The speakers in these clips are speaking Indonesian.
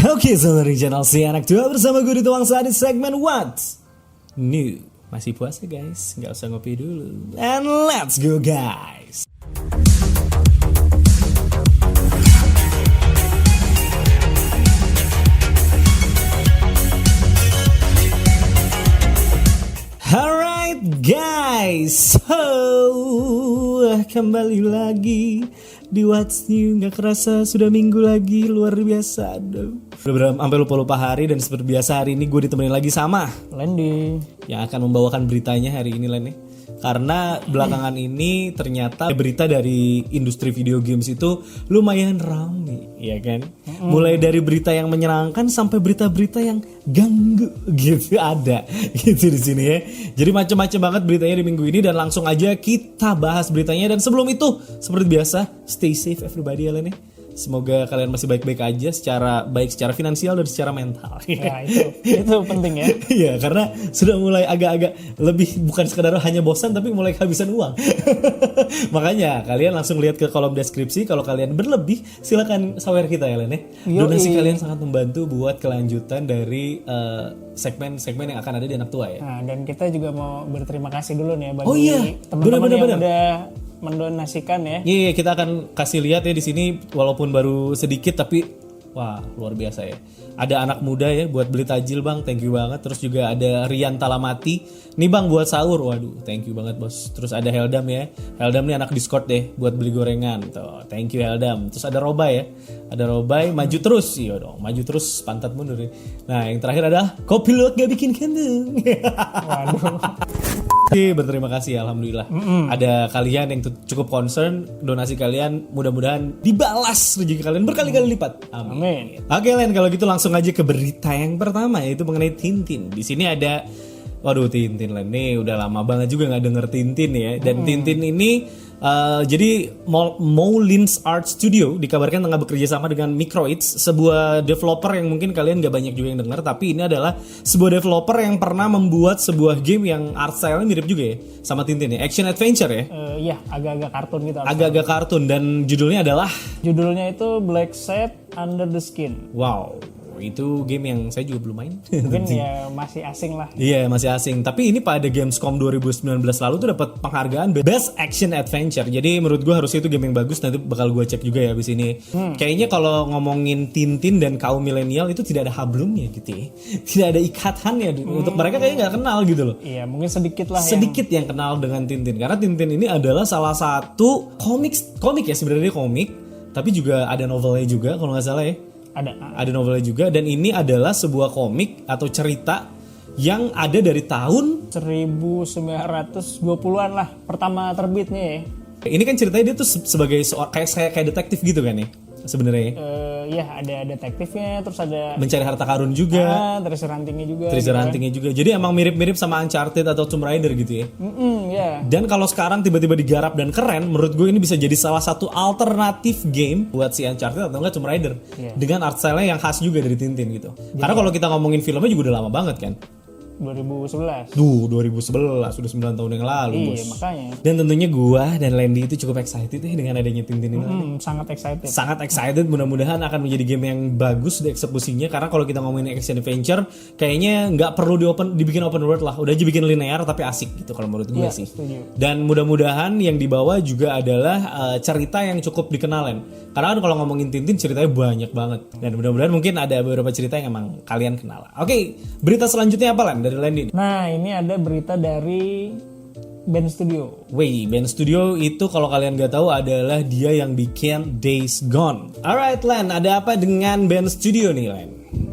Oke, selamat dari channel si anak tua bersama gue di Tuang Saat di segmen What's New. Masih puasa guys, nggak usah ngopi dulu. And let's go guys. Alright guys, so kembali lagi di What's New. Gak kerasa sudah minggu lagi, luar biasa. Aduh, udah sampai lupa-lupa hari. Dan seperti biasa hari ini gue ditemenin lagi sama Lendi yang akan membawakan beritanya hari ini, Len. Karena belakangan ini ternyata berita dari industri video games itu lumayan rame, ya kan? Mulai dari berita yang menyenangkan sampai berita-berita yang ganggu gitu ada gitu di sini ya. Jadi macam-macam banget beritanya di minggu ini dan langsung aja kita bahas beritanya. Dan sebelum itu, seperti biasa, stay safe everybody ya, Len. Semoga kalian masih baik-baik aja baik secara finansial dan secara mental. ya, itu penting ya. Iya, karena sudah mulai agak-agak lebih bukan sekadar hanya bosan tapi mulai kehabisan uang. Makanya kalian langsung lihat ke kolom deskripsi. Kalau kalian berlebih silakan sawer kita ya, Len. Donasi kalian sangat membantu buat kelanjutan dari segmen-segmen yang akan ada di Anak Tua ya. Nah, dan kita juga mau berterima kasih dulu nih ya bagi teman-teman yang udah mendonasikan ya. Iya, kita akan kasih lihat ya di sini walaupun baru sedikit tapi wah, luar biasa ya. Ada anak muda ya buat beli tajil, Bang. Thank you banget. Terus juga ada Rian Talamati. Nih, Bang, buat sahur. Waduh, thank you banget, Bos. Terus ada Heldam ya. Heldam nih anak Discord deh buat beli gorengan. Tuh, thank you Heldam. Terus ada Robai ya. Ada Robai, maju terus. Iya dong, maju terus, pantat mundur nih. Nah, yang terakhir adalah kopi lu gak bikin kandung. Waduh. Oke, berterima kasih alhamdulillah. Ada kalian yang cukup concern, donasi kalian mudah-mudahan dibalas rezeki kalian berkali-kali lipat. Amin. Oke, Len, kalau gitu langsung aja ke berita yang pertama, yaitu mengenai Tintin. Di sini ada, waduh, Tintin, Len, nih udah lama banget juga nggak denger Tintin ya. Dan Tintin ini jadi Moulin's Art Studio dikabarkan tengah bekerja sama dengan Microids, sebuah developer yang mungkin kalian gak banyak juga yang dengar, tapi ini adalah sebuah developer yang pernah membuat sebuah game yang art style-nya mirip juga ya sama Tintin ya, action adventure ya. Iya, agak-agak kartun gitu. Agak-agak kartun, dan judulnya itu Black Sad Under the Skin. Wow, itu game yang saya juga belum main. Mungkin ya masih asing lah. Iya, masih asing. Tapi ini pada Gamescom 2019 lalu tuh dapat penghargaan Best Action Adventure. Jadi menurut gue harusnya itu game yang bagus. Nanti bakal gue cek juga ya abis ini. Kayaknya kalau ngomongin Tintin dan kaum milenial itu tidak ada hablumnya gitu ya. Tidak ada ikatannya. Untuk mereka kayaknya nggak kenal gitu loh. Iya, mungkin sedikit lah. Sedikit yang kenal dengan Tintin. Karena Tintin ini adalah salah satu komik ya, sebenarnya komik. Tapi juga ada novelnya juga kalau nggak salah ya. Ada novelnya juga, dan ini adalah sebuah komik atau cerita yang ada dari tahun 1920-an lah pertama terbitnya ya. Ini kan ceritanya dia tuh sebagai kayak detektif gitu kan ya sebenarnya. Iya, ada detektifnya, terus ada mencari harta karun juga. Treasure huntingnya juga. Jadi emang mirip-mirip sama Uncharted atau Tomb Raider gitu ya. Yeah. Dan kalau sekarang tiba-tiba digarap dan keren, menurut gue ini bisa jadi salah satu alternatif game buat si Uncharted atau enggak Tomb Raider. Dengan art style-nya yang khas juga dari Tintin gitu. Karena kalau kita ngomongin filmnya juga udah lama banget kan. 2011. 2011 sudah 9 tahun yang lalu, Bos. Iya, makanya. Dan tentunya gua dan Lendi itu cukup excited dengan adanya Tintin ini. Sangat excited, mudah-mudahan akan menjadi game yang bagus di eksekusinya. Karena kalau kita ngomongin action adventure, kayaknya nggak perlu dibikin open world lah. Udah aja bikin linear tapi asik gitu kalau menurut gue sih. Setuju. Dan mudah-mudahan yang dibawa juga adalah cerita yang cukup dikenalin. Karena kan kalau ngomongin Tintin ceritanya banyak banget. Dan mudah-mudahan mungkin ada beberapa cerita yang emang kalian kenal. Oke, berita selanjutnya apa, Lan? Dari Lendi. Nah, ini ada berita dari Band Studio. Band Studio itu kalau kalian gak tahu adalah dia yang bikin Days Gone. Alright, Len, ada apa dengan Band Studio nih, Len?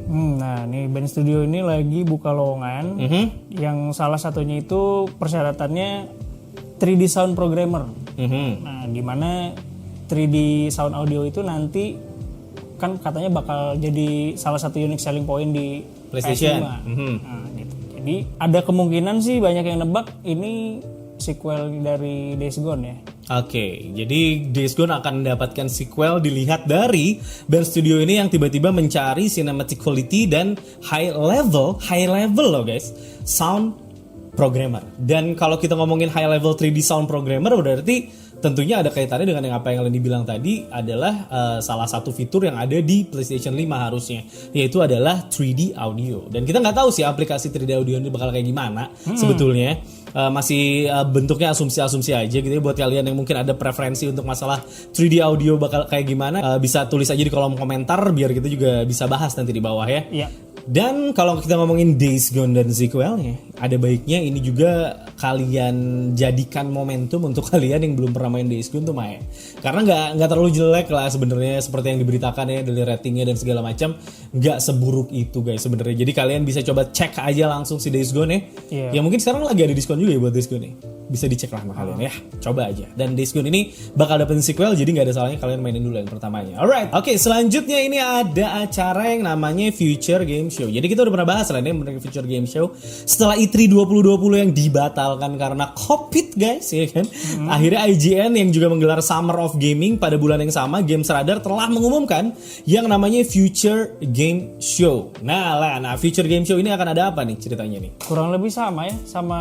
Nah, nih Band Studio ini lagi buka lowongan. Yang salah satunya itu persyaratannya 3D sound programmer. Nah, dimana 3D sound audio itu nanti kan katanya bakal jadi salah satu unique selling point di PlayStation. Nah, gitu. Jadi ada kemungkinan sih banyak yang nebak ini sequel dari Days Gone ya. Oke, jadi Days Gone akan mendapatkan sequel dilihat dari Band Studio ini yang tiba-tiba mencari cinematic quality dan high level loh guys, sound programmer. Dan kalau kita ngomongin high level 3D sound programmer berarti tentunya ada kaitannya dengan yang apa yang kalian dibilang tadi adalah salah satu fitur yang ada di PlayStation 5 harusnya, yaitu adalah 3D audio. Dan kita nggak tahu sih aplikasi 3D audio ini bakal kayak gimana sebetulnya. Masih bentuknya asumsi-asumsi aja gitu ya. Buat kalian yang mungkin ada preferensi untuk masalah 3D audio bakal kayak gimana, bisa tulis aja di kolom komentar biar kita juga bisa bahas nanti di bawah ya. Iya. Dan kalau kita ngomongin Days Gone dan sequelnya, ada baiknya ini juga kalian jadikan momentum untuk kalian yang belum pernah main Days Gone tuh main. Karena nggak terlalu jelek lah sebenarnya, seperti yang diberitakan ya dari ratingnya dan segala macam, nggak seburuk itu guys sebenarnya. Jadi kalian bisa coba cek aja langsung si Days Gone ya. Yeah. Ya mungkin sekarang lagi ada diskon juga ya buat Days Gone nih. Bisa dicek lah sama kalian ya, coba aja. Dan Days Gone ini bakal dapetin sequel, jadi nggak ada salahnya kalian mainin dulu yang pertamanya. Alright, oke, selanjutnya ini ada acara yang namanya Future Game Show. Jadi kita udah pernah bahas lah nih mengenai Future Game Show setelah E3 2020 yang dibatalkan karena COVID guys, ya kan. Akhirnya IGN yang juga menggelar Summer of Gaming pada bulan yang sama, Games Radar telah mengumumkan yang namanya Future Game Show. Nah, Future Game Show ini akan ada apa nih ceritanya nih? Kurang lebih sama ya, sama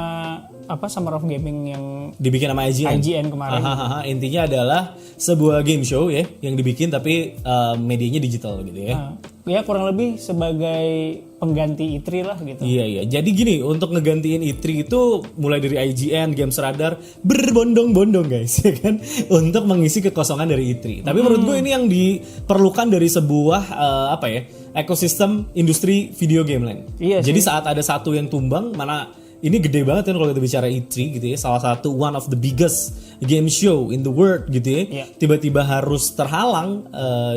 Summer of Gaming yang dibikin sama IGN kemarin. Intinya adalah sebuah game show ya yang dibikin tapi medianya digital gitu ya. Ya kurang lebih sebagai pengganti E3 lah gitu. Iya. Jadi gini, untuk ngegantiin E3 itu mulai dari IGN, Games Radar berbondong-bondong guys, ya kan, untuk mengisi kekosongan dari E3. Tapi menurut gue ini yang diperlukan dari sebuah ekosistem industri video game lain. Iya. Jadi saat ada satu yang tumbang, mana ini gede banget kan kalau kita bicara E3 gitu ya, salah satu one of the biggest game show in the world gitu ya. Tiba-tiba harus terhalang,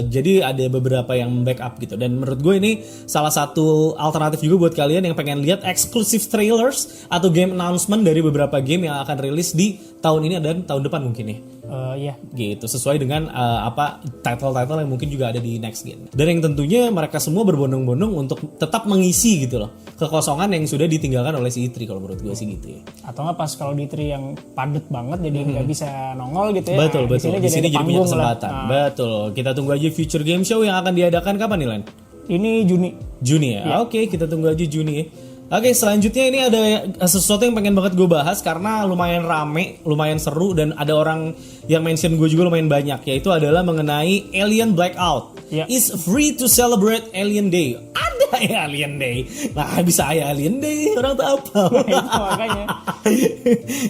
jadi ada beberapa yang backup gitu. Dan menurut gue ini salah satu alternatif juga buat kalian yang pengen lihat exclusive trailers atau game announcement dari beberapa game yang akan rilis di tahun ini dan tahun depan mungkin ya. Gitu, sesuai dengan title-title yang mungkin juga ada di next gen. Dan yang tentunya mereka semua berbondong-bondong untuk tetap mengisi gitu loh kekosongan yang sudah ditinggalkan oleh si E3 kalau menurut gue sih gitu ya. Atau nggak pas kalau di E3 yang padet banget jadi nggak bisa nongol gitu ya. Betul. Di sini jadi punya kesempatan. Betul. Kita tunggu aja Future Game Show yang akan diadakan kapan nih Len? Ini Juni ya. Oke, kita tunggu aja Juni ya. Oke, selanjutnya ini ada sesuatu yang pengen banget gue bahas karena lumayan rame, lumayan seru, dan ada orang yang mention gue juga lumayan banyak, yaitu adalah mengenai Alien Blackout. Is free to celebrate Alien Day. Ada ya Alien Day. Nah, bisa ya Alien Day, orang tahu apa. Makanya.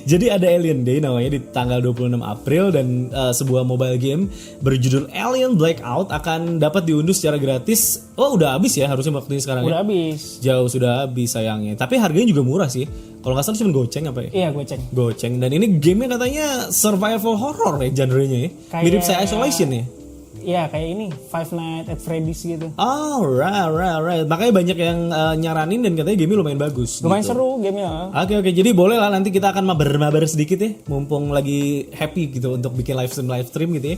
Jadi ada Alien Day namanya di tanggal 26 April dan sebuah mobile game berjudul Alien Blackout akan dapat diunduh secara gratis. Oh, udah habis ya harusnya waktunya sekarang. Udah habis. Jauh sudah habis sayangnya. Tapi harganya juga murah sih. Kalau nggak salah cuma goceng apa ya? Iya, goceng. Dan ini gamenya katanya survival horror ya genrenya ya. Mirip saya Isolation ya. Iya, kayak ini Five Nights at Freddy's gitu. Oh, right. Makanya banyak yang nyaranin dan katanya gamenya lumayan bagus. Lumayan gitu. Seru gamenya. Oke. Jadi boleh lah nanti kita akan mabar sedikit ya. Mumpung lagi happy gitu untuk bikin live stream gitu ya.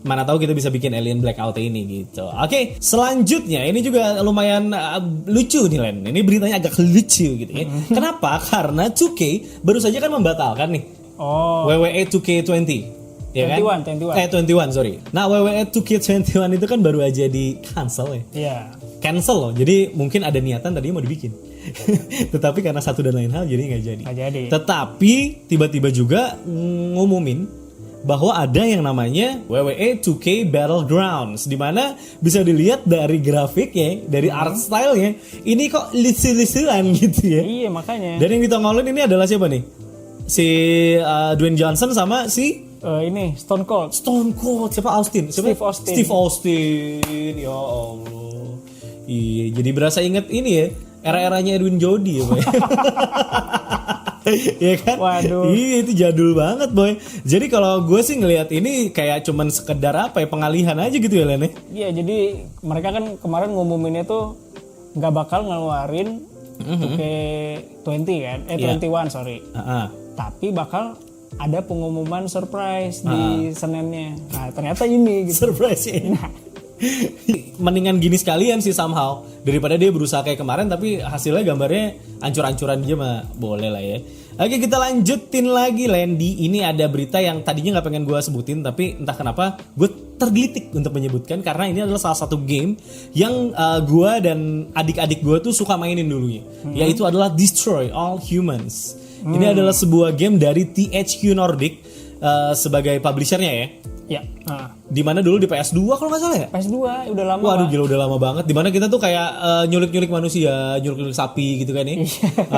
Mana tahu kita bisa bikin Alien Blackout ini gitu. Oke, selanjutnya ini juga lumayan lucu nih Len. Ini beritanya agak lucu gitu ya. Kenapa? Karena 2K baru saja kan membatalkan nih. WWE 2K20. Ya 21. 21, sorry. Nah, WWE 2K21 itu kan baru aja di cancel ya. Iya. Cancel loh. Jadi mungkin ada niatan tadinya mau dibikin. Tetapi karena satu dan lain hal jadi nggak jadi. Tetapi tiba-tiba juga ngumumin bahwa ada yang namanya WWE 2K Battlegrounds, di mana bisa dilihat dari grafiknya, dari art style-nya, ini kok lucu-lucuan gitu ya. Iya, makanya. Dan yang ditongolin ini adalah siapa nih? Si Dwayne Johnson sama si ini Stone Cold. Siapa Austin? Steve Austin. Ya Allah. Iya, jadi berasa inget ini ya, era-eranya Edwin Jody ya, Boy. Iya kan? Waduh. Iya, itu jadul banget, Boy. Jadi kalau gue sih ngelihat ini kayak cuman sekedar pengalihan aja gitu ya, Len. Iya, jadi mereka kan kemarin ngumuminnya tuh nggak bakal ngeluarin 2K20 kan? 21, sorry. Tapi bakal ada pengumuman surprise di Seninnya. Nah, ternyata ini gitu. Surprise ini. Mendingan gini sekalian sih somehow daripada dia berusaha kayak kemarin tapi hasilnya gambarnya ancur-ancuran aja mah boleh lah ya. Oke, kita lanjutin lagi Landy. Ini ada berita yang tadinya nggak pengen gue sebutin tapi entah kenapa gue tergelitik untuk menyebutkan karena ini adalah salah satu game yang gue dan adik-adik gue tuh suka mainin dulunya, yaitu adalah Destroy All Humans. Ini adalah sebuah game dari THQ Nordic sebagai publishernya ya. Ya. Dimana dulu di PS2 kalau nggak salah ya? PS2 udah lama. Waduh gila udah lama banget. Dimana kita tuh kayak nyulik-nyulik manusia, nyulik-nyulik sapi gitu kan ya.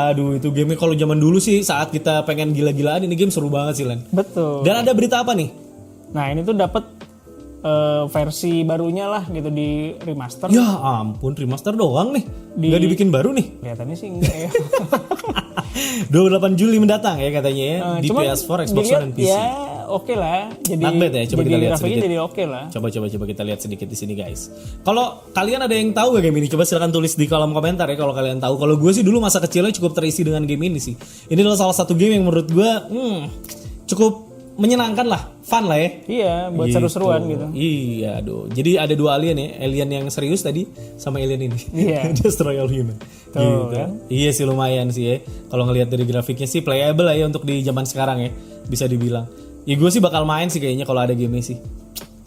Aduh itu game kalau zaman dulu sih saat kita pengen gila-gilaan ini game seru banget sih Len. Betul. Dan ada berita apa nih? Nah ini tuh dapat versi barunya lah gitu di remaster. Ya ampun remaster doang nih. Nggak dibikin baru nih. Kelihatannya sih enggak ya. 28 Juli mendatang ya katanya ya di PS4, Xbox One, dan PC. Ya oke lah. Jadi not bad ya, coba kita lihat sedikit. Jadi oke lah. Coba kita lihat sedikit di sini guys. Kalau kalian ada yang tahu gak game ini, coba silakan tulis di kolom komentar ya kalau kalian tahu. Kalau gue sih dulu masa kecilnya cukup terisi dengan game ini sih. Ini adalah salah satu game yang menurut gue cukup menyenangkan lah, fun lah ya. Iya, buat gitu. Seru-seruan gitu. Iya, aduh. Jadi ada 2 alien ya, alien yang serius tadi sama alien ini. Iya. Destroy all human. Tuh, gitu. kan? Iya sih lumayan sih ya. Kalau ngelihat dari grafiknya sih playable lah ya untuk di zaman sekarang ya, bisa dibilang. Ya gue sih bakal main sih kayaknya kalau ada game sih.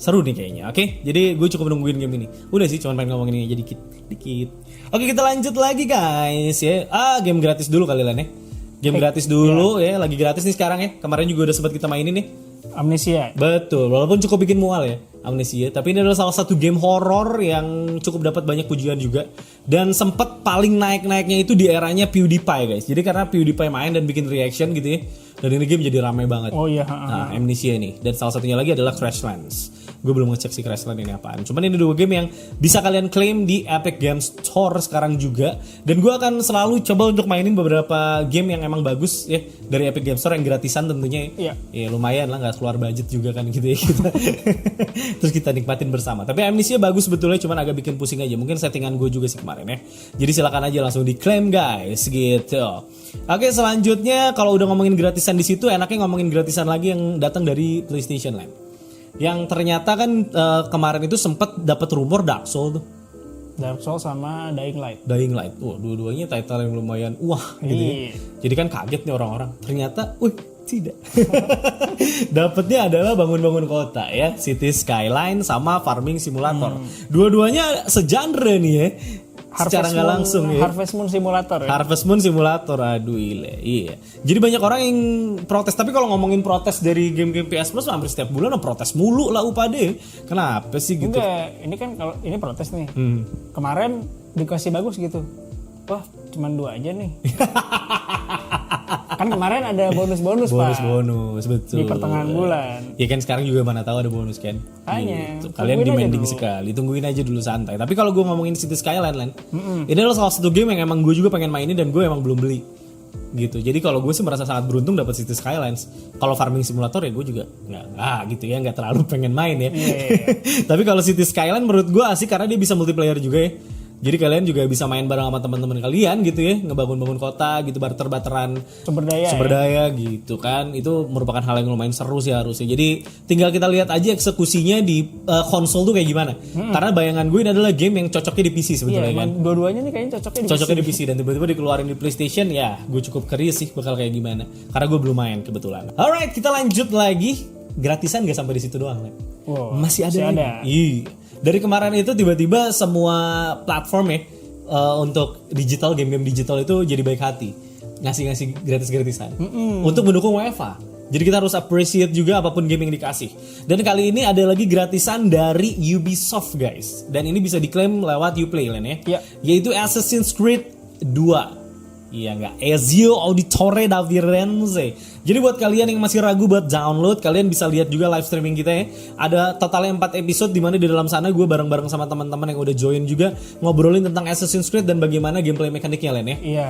Seru nih kayaknya. Oke, jadi gue cukup nungguin game ini. Udah sih, cuma pengen ngomongin ini aja dikit. Oke, kita lanjut lagi guys ya. Game gratis dulu kali lah nih. Game gratis dulu ya, lagi gratis nih sekarang ya. Kemarin juga udah sempat kita mainin nih. Amnesia. Betul, walaupun cukup bikin mual ya Amnesia, tapi ini adalah salah satu game horror yang cukup dapat banyak pujian juga. Dan sempat paling naik-naiknya itu di eranya PewDiePie guys. Jadi karena PewDiePie main dan bikin reaction gitu ya. Dan ini game jadi ramai banget. Oh iya. Nah, Amnesia nih. Dan salah satunya lagi adalah Crashlands. Gue belum ngecek si Crashlands ini apaan. Cuman ini 2 game yang bisa kalian claim di Epic Games Store sekarang juga. Dan gue akan selalu coba untuk mainin beberapa game yang emang bagus ya dari Epic Games Store yang gratisan tentunya. Iya. Ya lumayan lah, nggak keluar budget juga kan gitu ya kita. Terus kita nikmatin bersama. Tapi Amnesia bagus sebetulnya, cuman agak bikin pusing aja. Mungkin settingan gue juga sih kemarin ya. Jadi silakan aja langsung diklaim guys gitu. Oke, selanjutnya kalau udah ngomongin gratisan di situ, enaknya ngomongin gratisan lagi yang datang dari PlayStation Land. Yang ternyata kan kemarin itu sempat dapat rumor Dark Souls tuh. Dark Souls sama Dying Light. Dua-duanya title yang lumayan gitu ya. Jadi kan kaget nih orang-orang. Ternyata, tidak. Dapatnya adalah bangun-bangun kota ya, City Skyline sama Farming Simulator. Dua-duanya segenre nih ya. Secara nggak langsung ya. Harvest Moon Simulator ya. Harvest Moon Simulator, aduh iya. Jadi banyak orang yang protes, tapi kalau ngomongin protes dari game-game PS Plus hampir setiap bulan protes mulu lah upade. Kenapa sih gitu? Enggak, ini kan kalau ini protes nih. Kemarin dikasih bagus gitu. Wah, cuman 2 aja nih. Kan kemarin ada bonus-bonus Pak. Bonus, betul. Di pertengahan bulan. Ya kan sekarang juga mana tahu ada bonus kan. Hanya. Gitu. Kalian demanding sekali. Tungguin aja dulu santai. Tapi kalau gue ngomongin City Skyline, ini adalah salah satu game yang emang gue juga pengen mainin dan gue emang belum beli. Gitu. Jadi kalau gue sih merasa sangat beruntung dapat City Skylines. Kalau Farming Simulator ya gue juga nggak gitu ya, nggak terlalu pengen main ya. Tapi kalau City Skyline menurut gue asik karena dia bisa multiplayer juga ya. Jadi kalian juga bisa main bareng sama teman-teman kalian gitu ya, ngebangun-bangun kota gitu, barter-barteran sumber daya gitu kan. Itu merupakan hal yang lumayan seru sih harusnya. Jadi tinggal kita lihat aja eksekusinya di konsol tuh kayak gimana. Karena bayangan gue ini adalah game yang cocoknya di PC sebetulnya kan. Dua-duanya nih kayaknya cocoknya di PC dan tiba-tiba dikeluarin di PlayStation ya, gue cukup curious sih bakal kayak gimana. Karena gue belum main kebetulan. Alright, kita lanjut lagi. Gratisan gak sampai di situ doang, masih ada. Iya. Dari kemarin itu tiba-tiba semua platform ya untuk digital, game-game digital itu jadi baik hati ngasih gratis-gratisan untuk mendukung UEFA. Jadi kita harus appreciate juga apapun game yang dikasih. Dan kali ini ada lagi gratisan dari Ubisoft guys. Dan ini bisa diklaim lewat Uplay Len ya. Yaitu Assassin's Creed 2. Iya enggak, Ezio Auditore da Firenze. Jadi buat kalian yang masih ragu buat download, kalian bisa lihat juga live streaming kita ya. Ada totalnya 4 episode di mana di dalam sana gue bareng-bareng sama teman-teman yang udah join juga ngobrolin tentang Assassin's Creed dan bagaimana gameplay mekaniknya Len ya. Iya.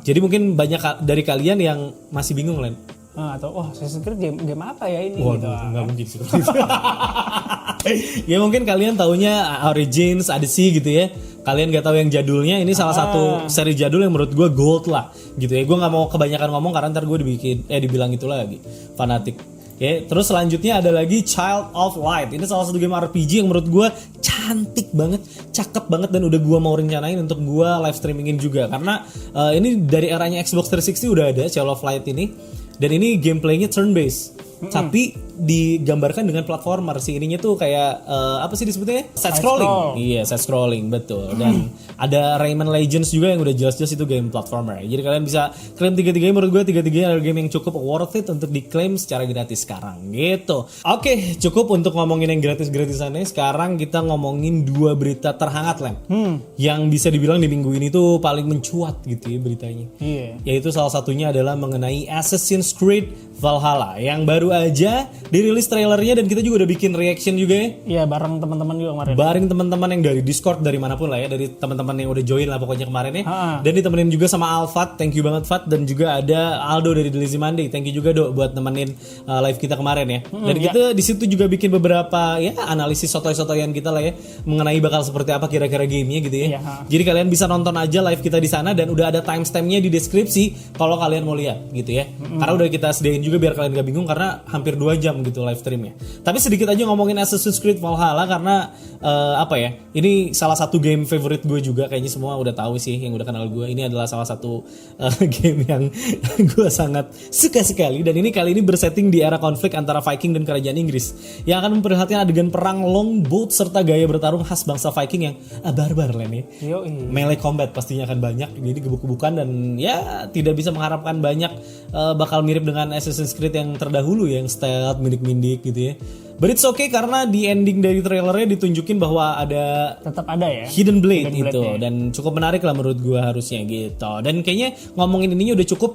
Jadi mungkin banyak dari kalian yang masih bingung Len. Atau Assassin's Creed game apa ya ini? Waduh, gitu. Nggak mungkin seperti itu. Ya mungkin kalian taunya Origins, Odyssey gitu ya. Kalian gak tahu yang jadulnya. Ini salah satu seri jadul yang menurut gue gold lah gitu ya. Gue gak mau kebanyakan ngomong karena ntar gue dibilang itu lagi fanatik. Ya, terus selanjutnya ada lagi Child of Light. Ini salah satu game RPG yang menurut gue cantik banget, cakep banget, dan udah gue mau rencanain untuk gue live streamingin juga. Karena ini dari eranya Xbox 360 udah ada Child of Light ini. Dan ini gameplaynya turn based. tapi digambarkan dengan platformer. Si ininya tuh kayak apa sih disebutnya? Side scrolling. Iya, side scrolling, betul. Dan ada Rayman Legends juga yang udah jelas-jelas itu game platformer. Jadi kalian bisa klaim tiga-tiganya, menurut gue tiga-tiganya adalah game yang cukup worth it untuk diklaim secara gratis sekarang gitu. Oke, cukup untuk ngomongin yang gratis-gratisannya. Sekarang kita ngomongin 2 berita terhangat, Len. Yang bisa dibilang di minggu ini tuh paling mencuat gitu ya beritanya. Yaitu salah satunya adalah mengenai Assassin's Creed Valhalla yang baru aja dirilis trailernya, dan kita juga udah bikin reaction juga ya. Iya, bareng teman-teman juga kemarin. Bareng teman-teman yang dari Discord, dari manapun lah ya, dari teman-teman yang udah join lah pokoknya kemarin ya. Dan ditemenin juga sama Alfat, thank you banget Fat, dan juga ada Aldo dari The Lazy Monday, thank you juga Do buat nemenin live kita kemarin ya. Dan kita di situ juga bikin beberapa ya analisis sotoy-sotoyan kita lah ya mengenai bakal seperti apa kira-kira gamenya gitu ya. Jadi kalian bisa nonton aja live kita di sana, dan udah ada timestampnya di deskripsi kalau kalian mau lihat gitu ya. Karena udah kita sediain juga biar kalian gak bingung, karena hampir 2 jam gitu live streamnya. Tapi sedikit aja ngomongin Assassin's Creed Valhalla, karena apa ya, ini salah satu game favorite gue juga, kayaknya semua udah tahu sih yang udah kenal gue. Ini adalah salah satu game yang gue sangat suka sekali, dan ini kali ini bersetting di era konflik antara Viking dan kerajaan Inggris yang akan memperlihatkan adegan perang longboat serta gaya bertarung khas bangsa Viking yang barbar lah nih. Melee combat pastinya akan banyak, jadi gebuk-gebukan, dan ya tidak bisa mengharapkan banyak bakal mirip dengan Assassin's Creed yang terdahulu ya, yang stealth, mindik-mindik gitu ya. But it's okay, karena di ending dari trailernya ditunjukin bahwa tetap ada ya hidden blade itu, dan cukup menarik lah menurut gue harusnya gitu. Dan kayaknya ngomongin ininya udah cukup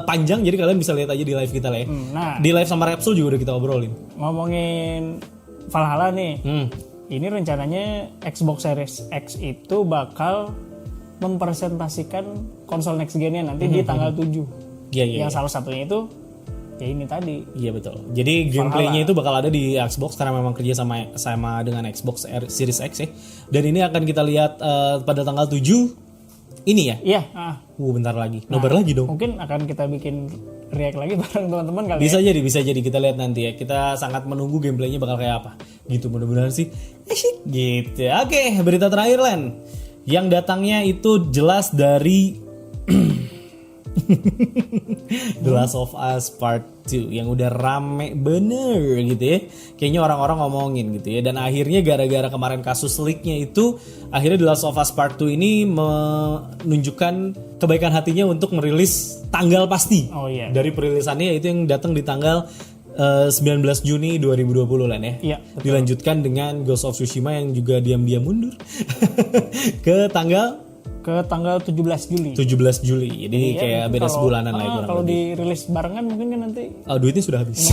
panjang, jadi kalian bisa lihat aja di live kita lah ya. Di live sama Repsol juga udah kita obrolin. Ngomongin Valhalla nih, ini rencananya Xbox Series X itu bakal mempresentasikan konsol next gen-nya nanti di tanggal 7. Yang salah satunya itu ya ini tadi. Iya betul. Jadi gameplaynya itu bakal ada di Xbox, karena memang kerja sama dengan Xbox Series X ya. Dan ini akan kita lihat pada tanggal 7 ini ya. Iya. Bentar lagi. Nobar lagi dong. Mungkin akan kita bikin react lagi bareng teman-teman kali. Bisa jadi kita lihat nanti ya. Kita sangat menunggu gameplaynya bakal kayak apa. Gitu, mudah-mudahan sih. Gitu. Oke, berita terakhir Len. Yang datangnya itu jelas dari The Last of Us Part 2 yang udah rame bener gitu ya. Kayaknya orang-orang ngomongin gitu ya. Dan akhirnya gara-gara kemarin kasus leaknya itu, akhirnya The Last of Us Part 2 ini menunjukkan kebaikan hatinya untuk merilis tanggal pasti dari perilisannya, yaitu yang datang di tanggal 19 Juni 2020 lah ya. Iya, dilanjutkan dengan Ghost of Tsushima yang juga diam-diam mundur ke tanggal 17 Juli. 17 Juli. Jadi kayak beda sebulanan lah kurang kalau dirilis barengan mungkin kan nanti duitnya sudah habis.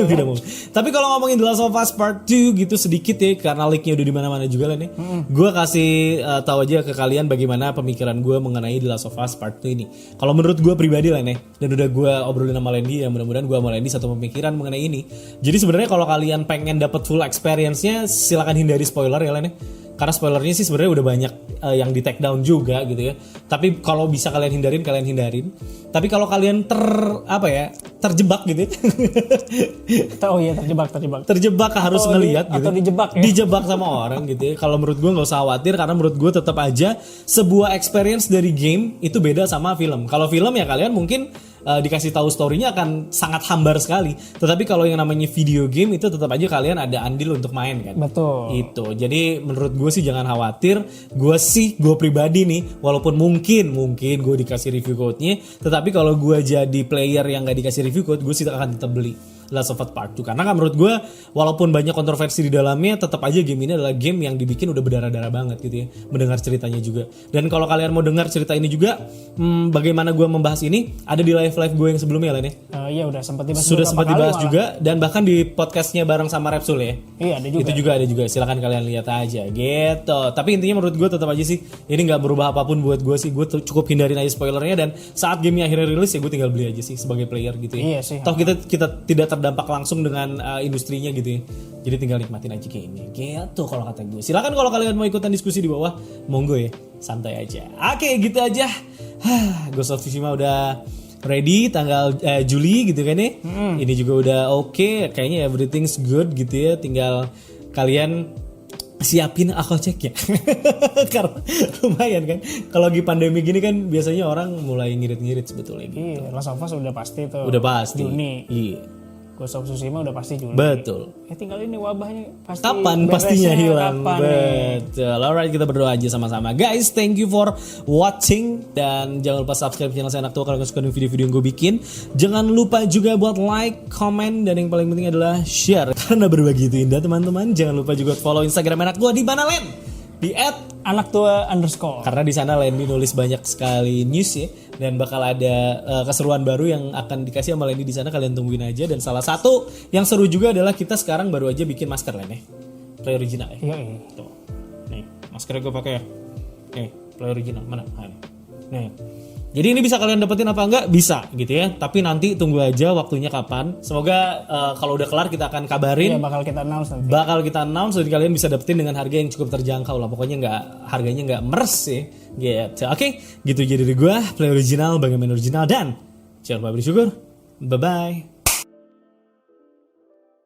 Tidak mau. Tapi kalau ngomongin The Last of Us Part 2 gitu sedikit ya, karena leaknya udah di mana-mana juga lah nih. Gue kasih tahu aja ke kalian bagaimana pemikiran gue mengenai The Last of Us Part 2 ini. Kalau menurut gue pribadi lah nih, dan udah gue obrolin sama Lendi ya, mudah-mudahan gue sama Lendi satu pemikiran mengenai ini. Jadi sebenarnya kalau kalian pengen dapat full experience-nya, silakan hindari spoiler ya lah nih. Karena spoilernya sih sebenarnya udah banyak yang di take down juga gitu ya. Tapi kalau bisa kalian hindarin. Tapi kalau kalian terjebak gitu ya. Terjebak harus ngelihat gitu. Atau dijebak sama orang gitu ya. Kalau menurut gue nggak usah khawatir, karena menurut gue tetap aja sebuah experience dari game itu beda sama film. Kalau film ya kalian mungkin dikasih tahu story-nya akan sangat hambar sekali. Tetapi kalau yang namanya video game itu tetap aja kalian ada andil untuk main kan. Betul. Itu. Jadi menurut gue sih jangan khawatir. Gue pribadi nih, walaupun mungkin gue dikasih review code-nya, tetapi kalau gue jadi player yang gak dikasih review code, gue sih akan tetap beli Last of Us Part 2. Karena kan menurut gue walaupun banyak kontroversi di dalamnya, tetap aja game ini adalah game yang dibikin udah berdarah-darah banget gitu ya. Mendengar ceritanya juga. Dan kalau kalian mau dengar cerita ini juga, bagaimana gue membahas ini, ada di live gue yang sebelumnya lah nih. Iya udah sempat dibahas juga, dan bahkan di podcastnya bareng sama Repsul ya. Iya ada juga. Itu juga ada juga. Silakan kalian lihat aja gitu. Tapi intinya menurut gue tetap aja sih ini nggak berubah apapun buat gue sih. Gue cukup hindarin aja spoilernya, dan saat gamenya akhirnya rilis ya gue tinggal beli aja sih sebagai player gitu ya. Iya sih. Toh kita tidak terdampak langsung dengan industrinya gitu ya. Jadi tinggal nikmatin aja kayak ini. Gitu kalau kata gue. Silakan kalau kalian mau ikutan diskusi di bawah, monggo ya. Santai aja. Oke, gitu aja. Ghost of Tsushima udah ready tanggal Juli gitu kan ya. Ini juga udah oke. Kayaknya everything's good gitu ya. Tinggal kalian siapin akal ceknya. Karena lumayan kan. Kalau lagi pandemi gini kan biasanya orang mulai ngirit-ngirit sebetulnya gitu. Iya, Last of Us udah pasti tuh. Udah pasti. Juni. Iya. Ghost of Tsushima udah pasti Juli. Betul. Tinggal ini wabahnya pasti Kapan beresnya, pastinya hilang. kapan Betul. Alright, kita berdoa aja sama-sama. Guys, thank you for watching. Dan jangan lupa subscribe channel saya Anak Tua kalau suka video-video yang gue bikin. Jangan lupa juga buat like, comment, dan yang paling penting adalah share. Karena berbagi itu indah teman-teman. Jangan lupa juga follow Instagram Anak Tua di mana, Len? Di @anaktua_. Karena di sana Lendi nulis banyak sekali news ya, dan bakal ada keseruan baru yang akan dikasih sama Lendi di sana, kalian tungguin aja. Dan salah satu yang seru juga adalah kita sekarang baru aja bikin masker Len ya, play original ya. Iya. Tuh, nih maskernya gue pakai ya. Nih play original mana? Nih. Jadi ini bisa kalian dapetin apa enggak? Bisa gitu ya. Tapi nanti tunggu aja waktunya kapan. Semoga kalau udah kelar kita akan kabarin. Iya, bakal kita announce nanti. Bakal kita announce, jadi kalian bisa dapetin dengan harga yang cukup terjangkau lah. Pokoknya harganya nggak mers ya. Gitu. Oke, gitu aja dari gue. Play original, bagaimana original, dan jangan lupa bersyukur. Bye bye.